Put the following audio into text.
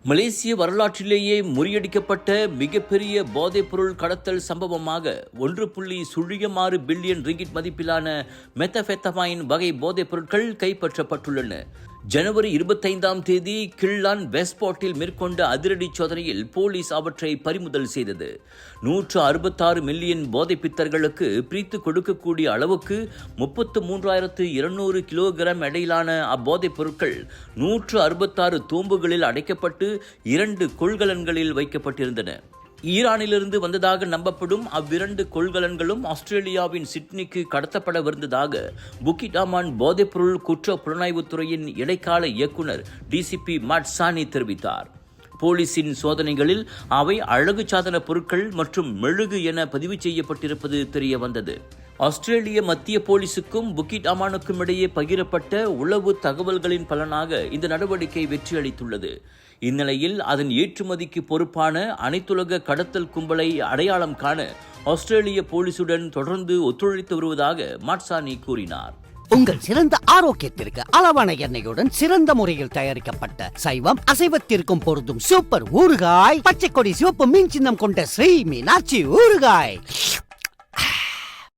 மலேசிய வரலாற்றிலேயே முறியடிக்கப்பட்ட மிகப்பெரிய போதைப்பொருள் கடத்தல் சம்பவமாக 1.06 பில்லியன் ரிங்கிட் மதிப்பிலான மெத்தபெத்தமைன் வகை போதைப் பொருட்கள் கைப்பற்றப்பட்டுள்ளன. ஜனவரி 25ஆம் தேதி கிள்ளான் வெஸ்ட்பாட்டில் மேற்கொண்ட அதிரடி சோதனையில் போலீஸ் அவற்றை பறிமுதல் செய்தது. 166 மில்லியன் போதைப் பித்தர்களுக்கு பிரித்து கொடுக்கக்கூடிய அளவுக்கு 33,200 கிலோகிராம் எடையிலான அப்போதைப் பொருட்கள் 166 தூம்புகளில் அடைக்கப்பட்டு 2 கொள்கலன்களில் வைக்கப்பட்டிருந்தன. ஈரானிலிருந்து வந்ததாக நம்பப்படும் அவ்விரண்டு கொள்கலன்களும் ஆஸ்திரேலியாவின் சிட்னிக்கு கடத்தப்படவிருந்ததாக புக்கிட் அமான் போதைப்பொருள் குற்ற புலனாய்வுத்துறையின் இடைக்கால இயக்குனர் டிசிபி மாட் சானி தெரிவித்தார். போலீசின் சோதனைகளில் அவை அழகு சாதன பொருட்கள் மற்றும் மெழுகு என பதிவு செய்யப்பட்டிருப்பது தெரிய வந்தது. ஆஸ்திரேலிய மத்திய போலீசுக்கும் புக்கிட் அமானுக்கும் இடையே பகிரப்பட்ட உளவு தகவல்களின் பலனாக இந்த நடவடிக்கை வெற்றியளித்துள்ளது. இந்நிலையில் அதன் ஏற்றுமதிக்கு பொறுப்பான அனைத்துலக கடத்தல் கும்பலை அடையாளம் காண ஆஸ்திரேலிய போலீசுடன் தொடர்ந்து ஒத்துழைத்து வருவதாக மாட்சானி கூறினார். உங்கள் சிறந்த ஆரோக்கியத்திற்கு அளவான எண்ணெயுடன் சிறந்த முறையில் தயாரிக்கப்பட்ட சைவம் அசைவத்திற்கும் பொருந்தும் சூப்பர் ஊறுகாய், பச்சை கொடி சிவப்பு மீன் சின்னம் கொண்ட ஸ்ரீ மீனாட்சி ஊறுகாய்.